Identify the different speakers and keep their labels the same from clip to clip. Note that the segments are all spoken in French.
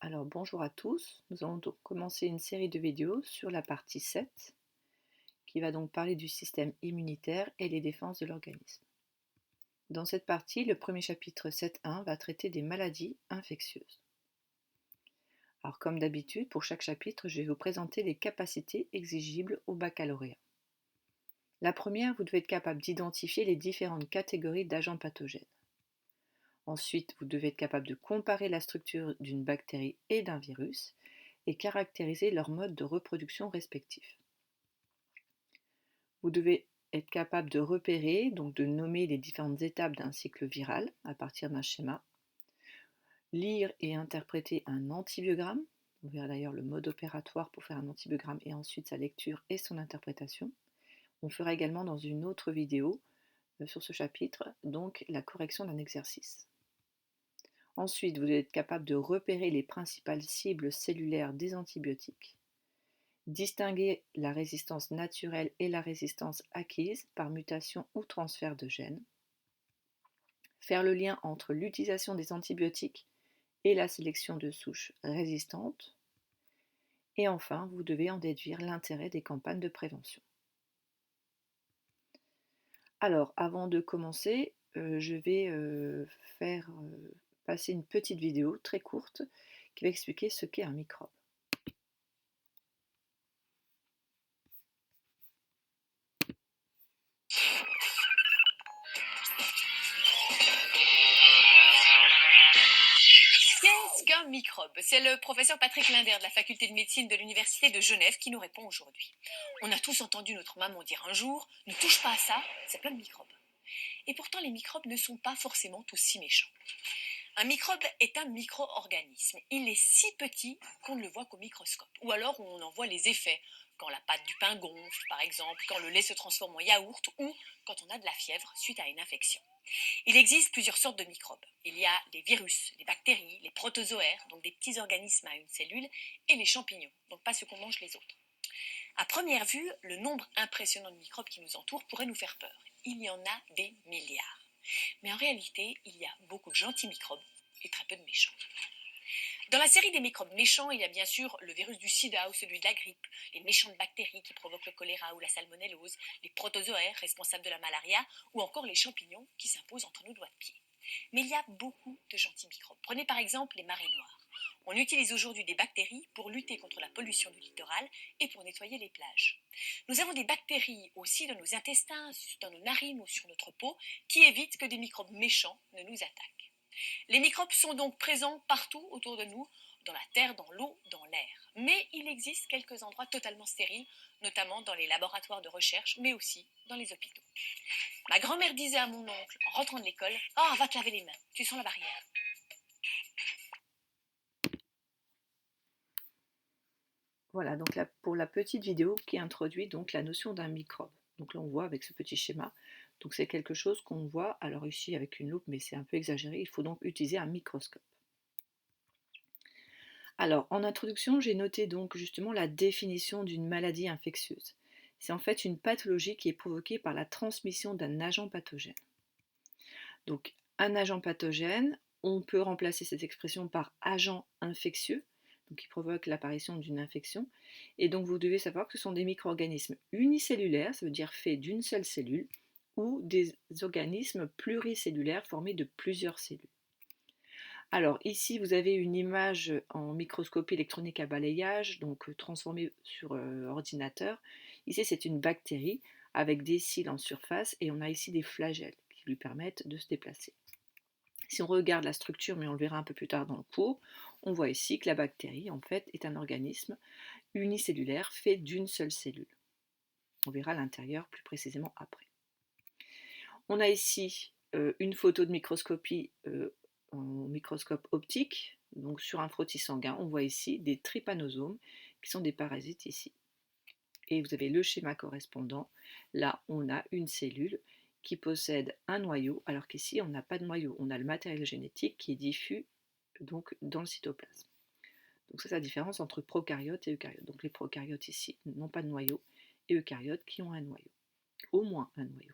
Speaker 1: Alors bonjour à tous, nous allons donc commencer une série de vidéos sur la partie 7 qui va donc parler du système immunitaire et les défenses de l'organisme. Dans cette partie, le premier chapitre 7.1 va traiter des maladies infectieuses. Alors comme d'habitude, pour chaque chapitre, je vais vous présenter les capacités exigibles au baccalauréat. La première, vous devez être capable d'identifier les différentes catégories d'agents pathogènes. Ensuite, vous devez être capable de comparer la structure d'une bactérie et d'un virus et caractériser leur mode de reproduction respectif. Vous devez être capable de repérer, donc de nommer les différentes étapes d'un cycle viral à partir d'un schéma, lire et interpréter un antibiogramme, on verra d'ailleurs le mode opératoire pour faire un antibiogramme et ensuite sa lecture et son interprétation. On fera également dans une autre vidéo sur ce chapitre, donc la correction d'un exercice. Ensuite, vous devez être capable de repérer les principales cibles cellulaires des antibiotiques, distinguer la résistance naturelle et la résistance acquise par mutation ou transfert de gènes, faire le lien entre l'utilisation des antibiotiques et la sélection de souches résistantes, et enfin, vous devez en déduire l'intérêt des campagnes de prévention. Alors, avant de commencer, je vais faire passer une petite vidéo très courte qui va expliquer ce qu'est un microbe.
Speaker 2: Qu'est-ce qu'un microbe? C'est le professeur Patrick Linder de la faculté de médecine de l'université de Genève qui nous répond aujourd'hui. On a tous entendu notre maman dire un jour « Ne touche pas à ça, c'est plein de microbes ». Et pourtant les microbes ne sont pas forcément tous si méchants. Un microbe est un micro-organisme. Il est si petit qu'on ne le voit qu'au microscope. Ou alors on en voit les effets, quand la pâte du pain gonfle par exemple, quand le lait se transforme en yaourt ou quand on a de la fièvre suite à une infection. Il existe plusieurs sortes de microbes. Il y a les virus, les bactéries, les protozoaires, donc des petits organismes à une cellule, et les champignons, donc pas ceux qu'on mange les autres. À première vue, le nombre impressionnant de microbes qui nous entourent pourrait nous faire peur. Il y en a des milliards. Mais en réalité, il y a beaucoup de gentils microbes et très peu de méchants. Dans la série des microbes méchants, il y a bien sûr le virus du sida ou celui de la grippe, les méchantes bactéries qui provoquent le choléra ou la salmonellose, les protozoaires responsables de la malaria ou encore les champignons qui s'imposent entre nos doigts de pied. Mais il y a beaucoup de gentils microbes. Prenez par exemple les marées noires. On utilise aujourd'hui des bactéries pour lutter contre la pollution du littoral et pour nettoyer les plages. Nous avons des bactéries aussi dans nos intestins, dans nos narines ou sur notre peau qui évitent que des microbes méchants ne nous attaquent. Les microbes sont donc présents partout autour de nous, dans la terre, dans l'eau, dans l'air. Mais il existe quelques endroits totalement stériles, notamment dans les laboratoires de recherche, mais aussi dans les hôpitaux. Ma grand-mère disait à mon oncle, en rentrant de l'école, « Oh, va te laver les mains, tu sens la barrière. »
Speaker 1: Voilà, donc là, pour la petite vidéo qui introduit donc la notion d'un microbe. Donc là, on voit avec ce petit schéma. Donc c'est quelque chose qu'on voit, alors ici avec une loupe, mais c'est un peu exagéré, il faut donc utiliser un microscope. Alors, en introduction, j'ai noté donc justement la définition d'une maladie infectieuse. C'est en fait une pathologie qui est provoquée par la transmission d'un agent pathogène. Donc, un agent pathogène, on peut remplacer cette expression par agent infectieux, donc qui provoque l'apparition d'une infection. Et donc, vous devez savoir que ce sont des micro-organismes unicellulaires, ça veut dire faits d'une seule cellule, ou des organismes pluricellulaires formés de plusieurs cellules. Alors ici, vous avez une image en microscopie électronique à balayage, donc transformée sur ordinateur. Ici, c'est une bactérie avec des cils en surface et on a ici des flagelles qui lui permettent de se déplacer. Si on regarde la structure, mais on le verra un peu plus tard dans le cours, on voit ici que la bactérie, en fait, est un organisme unicellulaire fait d'une seule cellule. On verra l'intérieur plus précisément après. On a ici une photo de microscopie en microscope optique. Donc sur un frottis sanguin, on voit ici des trypanosomes qui sont des parasites ici. Et vous avez le schéma correspondant. Là, on a une cellule qui possède un noyau, alors qu'ici, on n'a pas de noyau. On a le matériel génétique qui est diffus donc, dans le cytoplasme. Donc c'est la différence entre prokaryotes et eucaryotes. Donc les prokaryotes ici n'ont pas de noyau et eucaryotes qui ont un noyau, au moins un noyau.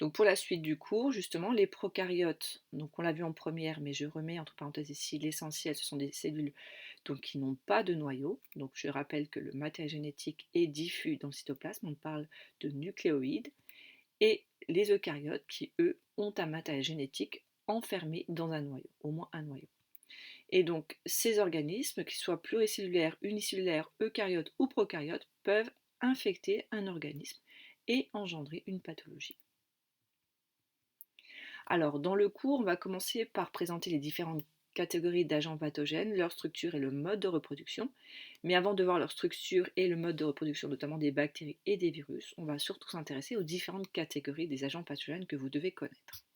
Speaker 1: Donc pour la suite du cours, justement, les prokaryotes, donc on l'a vu en première, mais je remets entre parenthèses ici l'essentiel, ce sont des cellules donc, qui n'ont pas de noyau. Donc je rappelle que le matériel génétique est diffus dans le cytoplasme, on parle de nucléoïdes, et les eucaryotes qui, eux, ont un matériel génétique enfermé dans un noyau, au moins un noyau. Et donc ces organismes, qu'ils soient pluricellulaires, unicellulaires, eucaryotes ou prokaryotes, peuvent infecter un organisme et engendrer une pathologie. Alors, dans le cours, on va commencer par présenter les différentes catégories d'agents pathogènes, leur structure et le mode de reproduction. Mais avant de voir leur structure et le mode de reproduction, notamment des bactéries et des virus, on va surtout s'intéresser aux différentes catégories des agents pathogènes que vous devez connaître.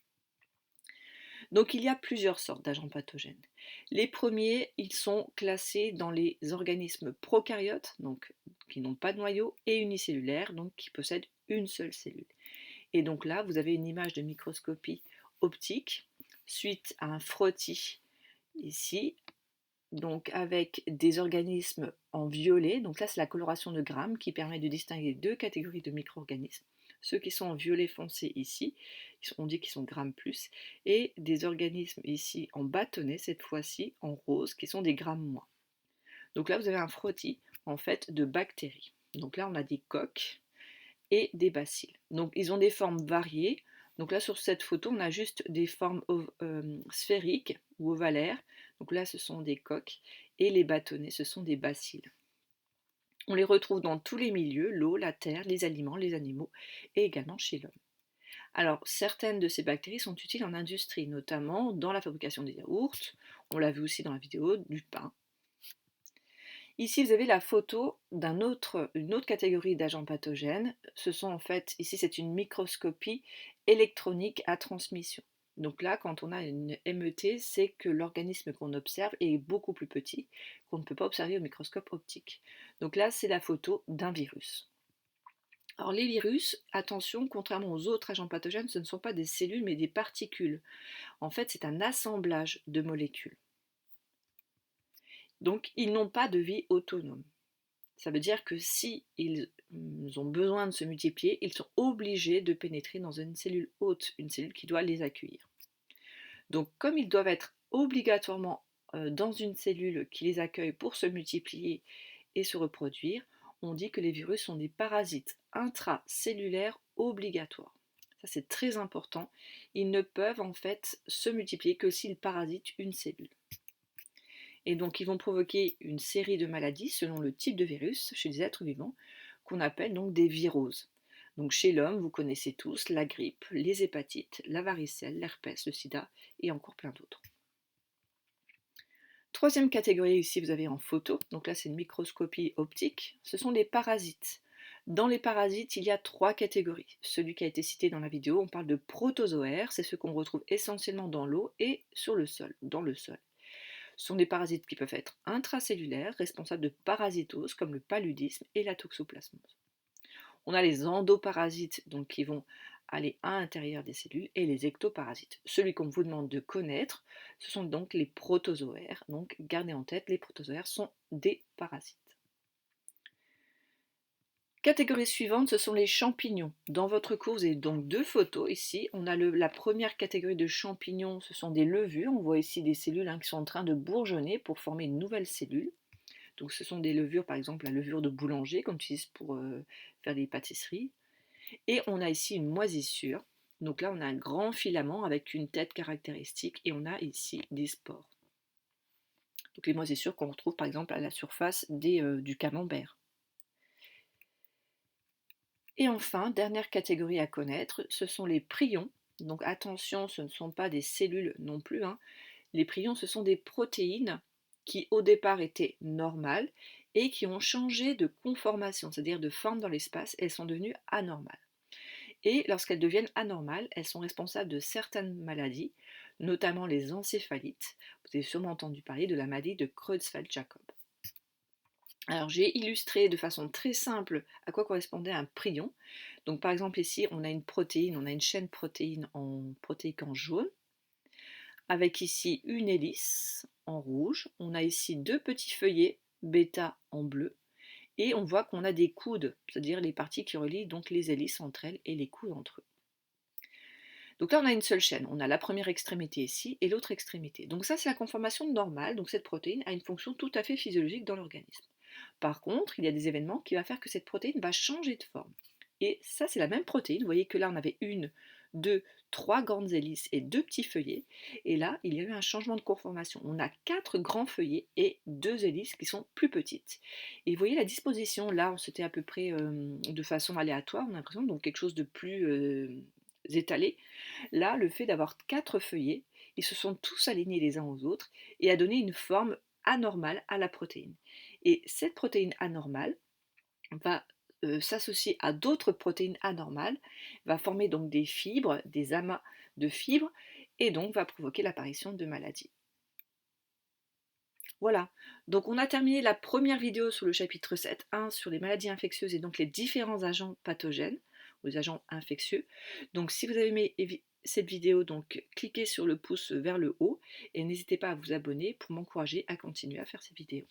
Speaker 1: Donc, il y a plusieurs sortes d'agents pathogènes. Les premiers, ils sont classés dans les organismes prokaryotes, donc qui n'ont pas de noyau, et unicellulaires, donc qui possèdent une seule cellule. Et donc là, vous avez une image de microscopie optique suite à un frottis ici, donc avec des organismes en violet. Donc là, c'est la coloration de Gram qui permet de distinguer deux catégories de micro-organismes. Ceux qui sont en violet foncé ici, on dit qu'ils sont Gram+, et des organismes ici en bâtonnet, cette fois-ci en rose, qui sont des Gram-. Donc là, vous avez un frottis en fait de bactéries. Donc là, on a des coques et des bacilles. Donc ils ont des formes variées. Donc là sur cette photo, on a juste des formes sphériques ou ovalaires. Donc là ce sont des coques et les bâtonnets, ce sont des bacilles. On les retrouve dans tous les milieux, l'eau, la terre, les aliments, les animaux et également chez l'homme. Alors certaines de ces bactéries sont utiles en industrie, notamment dans la fabrication des yaourts, on l'a vu aussi dans la vidéo, du pain. Ici, vous avez la photo d'une autre catégorie d'agents pathogènes. Ce sont en fait, ici, c'est une microscopie électronique à transmission. Donc là, quand on a une MET, c'est que l'organisme qu'on observe est beaucoup plus petit, qu'on ne peut pas observer au microscope optique. Donc là, c'est la photo d'un virus. Alors les virus, attention, contrairement aux autres agents pathogènes, ce ne sont pas des cellules mais des particules. En fait, c'est un assemblage de molécules. Donc, ils n'ont pas de vie autonome. Ça veut dire que si ils ont besoin de se multiplier, ils sont obligés de pénétrer dans une cellule hôte, une cellule qui doit les accueillir. Donc, comme ils doivent être obligatoirement dans une cellule qui les accueille pour se multiplier et se reproduire, on dit que les virus sont des parasites intracellulaires obligatoires. Ça, c'est très important. Ils ne peuvent en fait se multiplier que s'ils parasitent une cellule. Et donc, ils vont provoquer une série de maladies selon le type de virus chez les êtres vivants, qu'on appelle donc des viroses. Donc, chez l'homme, vous connaissez tous la grippe, les hépatites, la varicelle, l'herpès, le sida et encore plein d'autres. Troisième catégorie, ici vous avez en photo, donc là c'est une microscopie optique, ce sont les parasites. Dans les parasites, il y a trois catégories. Celui qui a été cité dans la vidéo, on parle de protozoaires, c'est ceux qu'on retrouve essentiellement dans l'eau et sur le sol, dans le sol. Ce sont des parasites qui peuvent être intracellulaires, responsables de parasitose comme le paludisme et la toxoplasmose. On a les endoparasites donc, qui vont aller à l'intérieur des cellules et les ectoparasites. Celui qu'on vous demande de connaître, ce sont donc les protozoaires. Donc gardez en tête, les protozoaires sont des parasites. Catégorie suivante, ce sont les champignons. Dans votre cours, vous avez donc deux photos ici. On a la première catégorie de champignons, ce sont des levures. On voit ici des cellules qui sont en train de bourgeonner pour former une nouvelle cellule. Donc ce sont des levures, par exemple la levure de boulanger qu'on utilise pour faire des pâtisseries. Et on a ici une moisissure. Donc là, on a un grand filament avec une tête caractéristique et on a ici des spores. Donc les moisissures qu'on retrouve par exemple à la surface du camembert. Et enfin, dernière catégorie à connaître, ce sont les prions. Donc attention, ce ne sont pas des cellules non plus. Les prions, ce sont des protéines qui au départ étaient normales et qui ont changé de conformation, c'est-à-dire de forme dans l'espace, elles sont devenues anormales. Et lorsqu'elles deviennent anormales, elles sont responsables de certaines maladies, notamment les encéphalites. Vous avez sûrement entendu parler de la maladie de Creutzfeldt-Jakob. Alors j'ai illustré de façon très simple à quoi correspondait un prion. Donc par exemple ici on a une protéine, on a une chaîne protéine protéique en jaune, avec ici une hélice en rouge, on a ici deux petits feuillets bêta en bleu, et on voit qu'on a des coudes, c'est-à-dire les parties qui relient donc les hélices entre elles et les coudes entre eux. Donc là, on a une seule chaîne. On a la première extrémité ici et l'autre extrémité. Donc ça, c'est la conformation normale. Donc cette protéine a une fonction tout à fait physiologique dans l'organisme. Par contre, il y a des événements qui vont faire que cette protéine va changer de forme. Et ça, c'est la même protéine. Vous voyez que là, on avait une, deux, trois grandes hélices et deux petits feuillets. Et là, il y a eu un changement de conformation. On a quatre grands feuillets et deux hélices qui sont plus petites. Et vous voyez la disposition, là, c'était à peu près de façon aléatoire, on a l'impression, donc quelque chose de plus étalé. Là, le fait d'avoir quatre feuillets, ils se sont tous alignés les uns aux autres et a donné une forme anormale à la protéine. Et cette protéine anormale va s'associer à d'autres protéines anormales, va former donc des fibres, des amas de fibres, et donc va provoquer l'apparition de maladies. Voilà, donc on a terminé la première vidéo sur le chapitre 7.1 sur les maladies infectieuses et donc les différents agents pathogènes, ou les agents infectieux. Donc si vous avez aimé cette vidéo, donc cliquez sur le pouce vers le haut et n'hésitez pas à vous abonner pour m'encourager à continuer à faire ces vidéos.